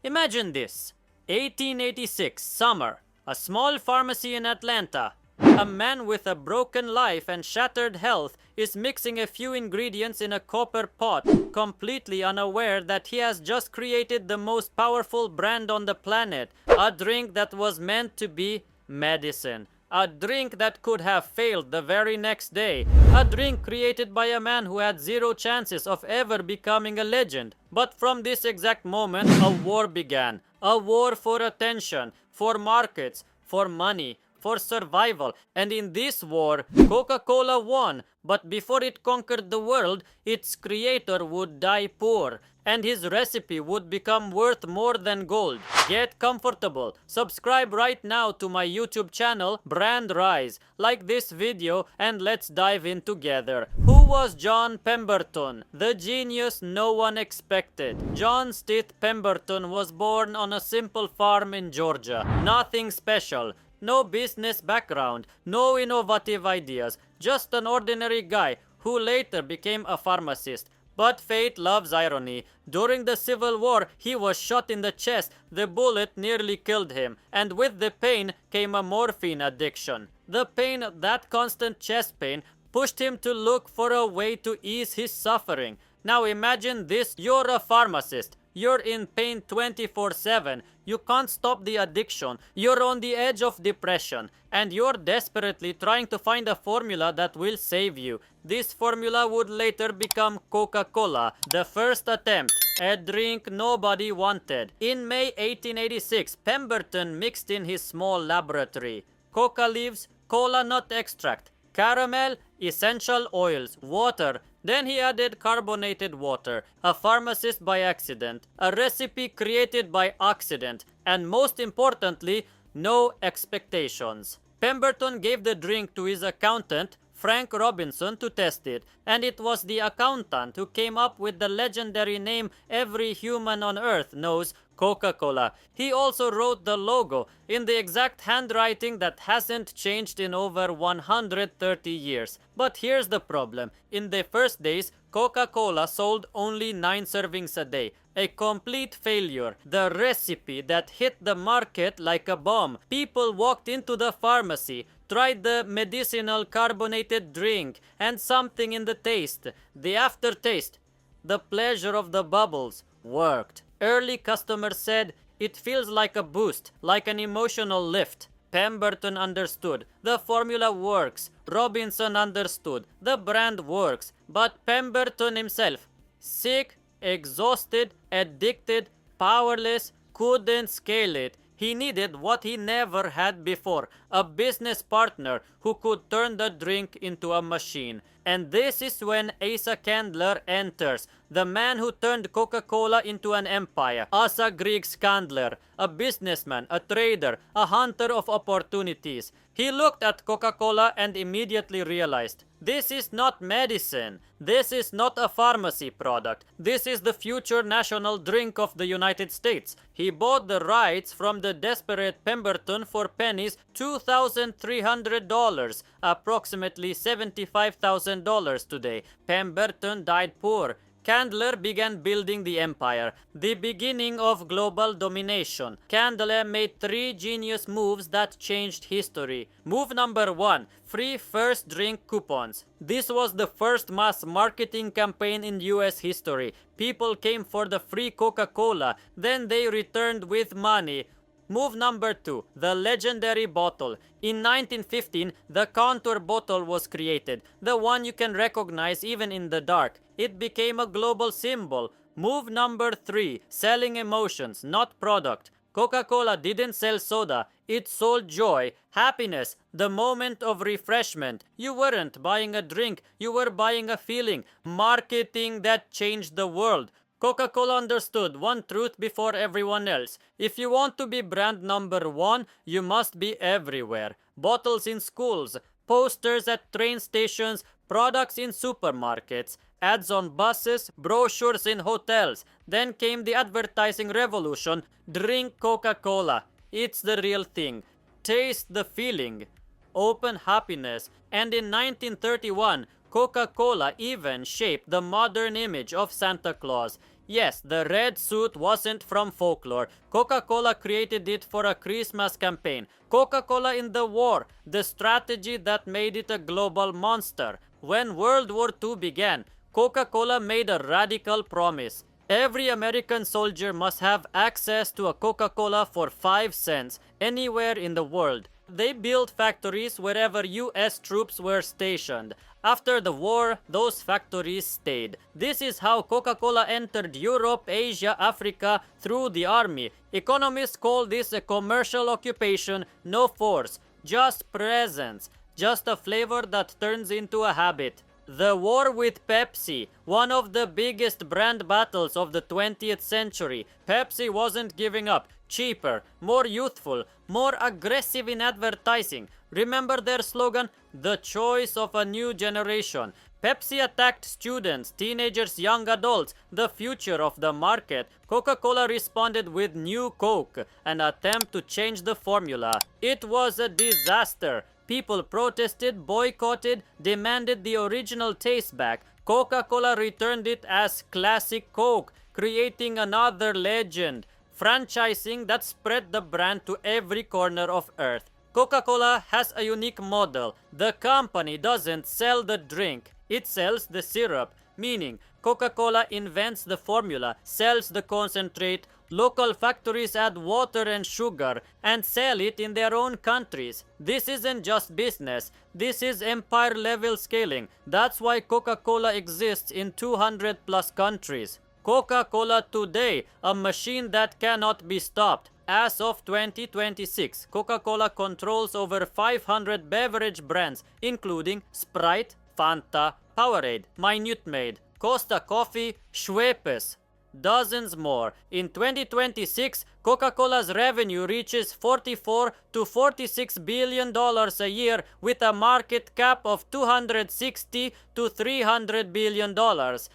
Imagine this. 1886, summer. A small pharmacy in Atlanta. A man with a broken life and shattered health is mixing a few ingredients in a copper pot, completely unaware that he has just created the most powerful brand on the planet. A drink that was meant to be medicine. A drink that could have failed the very next day. A drink created by a man who had zero chances of ever becoming a legend. But from this exact moment, a war began. A war for attention, for markets, for money, for survival. And in this war, Coca-Cola won. But before it conquered the world, its creator would die poor. And his recipe would become worth more than gold. Get comfortable. Subscribe right now to my YouTube channel, Brand Rise. Like this video and let's dive in together. Who was John Pemberton? The genius no one expected. John Stith Pemberton was born on a simple farm in Georgia. Nothing special. No business background. No innovative ideas. Just an ordinary guy who later became a pharmacist. But fate loves irony. During the Civil War, he was shot in the chest. The bullet nearly killed him. And with the pain came a morphine addiction. The pain, that constant chest pain, pushed him to look for a way to ease his suffering. Now imagine this. You're a pharmacist. You're in pain 24/7. You can't stop the addiction. You're on the edge of depression. And you're desperately trying to find a formula that will save you. This formula would later become Coca-Cola. The first attempt. A drink nobody wanted. In May 1886, Pemberton mixed in his small laboratory coca leaves, cola nut extract, caramel, essential oils, water. Then he added carbonated water, a pharmacist by accident, a recipe created by accident, and most importantly, no expectations. Pemberton gave the drink to his accountant, Frank Robinson, to test it, and it was the accountant who came up with the legendary name every human on earth knows, Coca-Cola. He also wrote the logo in the exact handwriting that hasn't changed in over 130 years. But here's the problem. In the first days, Coca-Cola sold only 9 servings a day. A complete failure. The recipe that hit the market like a bomb. People walked into the pharmacy, tried the medicinal carbonated drink, and something in the taste, the aftertaste, the pleasure of the bubbles, worked. Early customers said, it feels like a boost, like an emotional lift. Pemberton understood. The formula works. Robinson understood. The brand works. But Pemberton himself, sick, exhausted, addicted, powerless, couldn't scale it. He needed what he never had before, a business partner who could turn the drink into a machine. And this is when Asa Candler enters, the man who turned Coca-Cola into an empire. Asa Griggs Candler, a businessman, a trader, a hunter of opportunities. He looked at Coca-Cola and immediately realized, this is not medicine. This is not a pharmacy product. This is the future national drink of the United States. He bought the rights from the desperate Pemberton for pennies, $2,300, approximately $75,000 today. Pemberton died poor. Candler began building the empire, the beginning of global domination. Candler made 3 genius moves that changed history. Move number 1, free first drink coupons. This was the first mass marketing campaign in US history. People came for the free Coca-Cola, then they returned with money. Move number 2, the legendary bottle. In 1915, the contour bottle was created, the one you can recognize even in the dark. It became a global symbol. Move number 3, selling emotions, not product. Coca-Cola didn't sell soda, it sold joy, happiness, the moment of refreshment. You weren't buying a drink, you were buying a feeling. Marketing that changed the world. Coca-Cola understood one truth before everyone else. If you want to be brand number 1, you must be everywhere. Bottles in schools, posters at train stations, products in supermarkets, ads on buses, brochures in hotels. Then came the advertising revolution. Drink Coca-Cola. It's the real thing. Taste the feeling. Open happiness. And in 1931, Coca-Cola even shaped the modern image of Santa Claus. Yes, the red suit wasn't from folklore. Coca-Cola created it for a Christmas campaign. Coca-Cola in the war, the strategy that made it a global monster. When World War II began, Coca-Cola made a radical promise. Every American soldier must have access to a Coca-Cola for 5 cents anywhere in the world. They built factories wherever US troops were stationed. After the war, those factories stayed. This is how Coca-Cola entered Europe, Asia, Africa through the army. Economists call this a commercial occupation, no force, just presence, just a flavor that turns into a habit. The war with Pepsi, one of the biggest brand battles of the 20th century. Pepsi wasn't giving up. Cheaper, more youthful, more aggressive in advertising. Remember their slogan? The choice of a new generation. Pepsi attacked students, teenagers, young adults, the future of the market. Coca-Cola responded with New Coke, an attempt to change the formula. It was a disaster. People protested, boycotted, demanded the original taste back. Coca-Cola returned it as Classic Coke, creating another legend. Franchising that spread the brand to every corner of Earth. Coca-Cola has a unique model. The company doesn't sell the drink, it sells the syrup. Meaning, Coca-Cola invents the formula, sells the concentrate, local factories add water and sugar, and sell it in their own countries. This isn't just business, this is empire-level scaling. That's why Coca-Cola exists in 200 plus countries. Coca-Cola today, a machine that cannot be stopped. As of 2026, Coca-Cola controls over 500 beverage brands, including Sprite, Fanta, Powerade, Minute Maid, Costa Coffee, Schweppes, dozens more. In 2026, Coca-Cola's revenue reaches $44 to $46 billion a year with a market cap of $260 to $300 billion.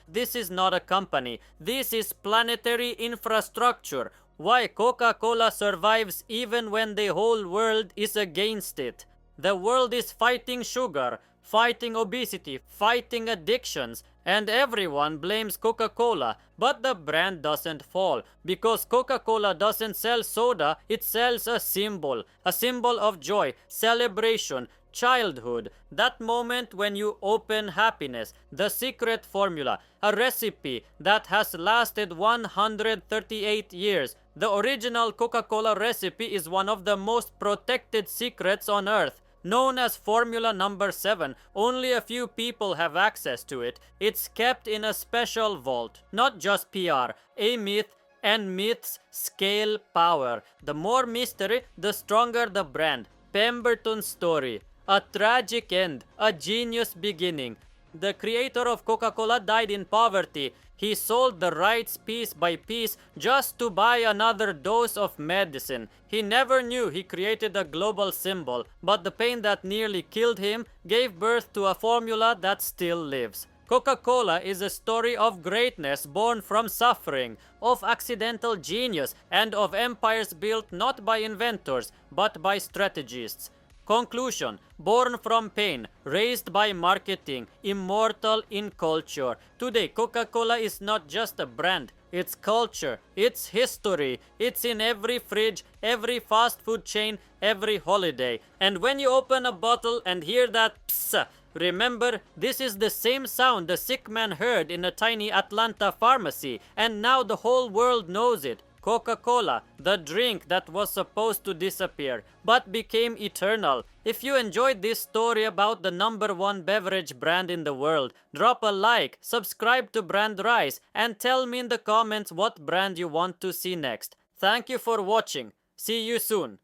This is not a company. This is planetary infrastructure. Why Coca-Cola survives even when the whole world is against it. The world is fighting sugar, fighting obesity, fighting addictions, and everyone blames Coca-Cola. But the brand doesn't fall, because Coca-Cola doesn't sell soda, it sells a symbol of joy, celebration, childhood, that moment when you open happiness, the secret formula, a recipe that has lasted 138 years. The original Coca-Cola recipe is one of the most protected secrets on earth. Known as Formula Number 7, only a few people have access to it. It's kept in a special vault. Not just PR, a myth, and myths scale power. The more mystery, the stronger the brand. Pemberton's story. A tragic end, a genius beginning. The creator of Coca-Cola died in poverty. He sold the rights piece by piece just to buy another dose of medicine. He never knew he created a global symbol, but the pain that nearly killed him gave birth to a formula that still lives. Coca-Cola is a story of greatness born from suffering, of accidental genius, and of empires built not by inventors, but by strategists. Conclusion: born from pain, raised by marketing, immortal in culture. Today, Coca-Cola is not just a brand, it's culture, it's history, it's in every fridge, every fast food chain, every holiday. And when you open a bottle and hear that psst, remember, this is the same sound the sick man heard in a tiny Atlanta pharmacy, and now the whole world knows it. Coca-Cola, the drink that was supposed to disappear, but became eternal. If you enjoyed this story about the #1 beverage brand in the world, drop a like, subscribe to Brand Rise, and tell me in the comments what brand you want to see next. Thank you for watching. See you soon.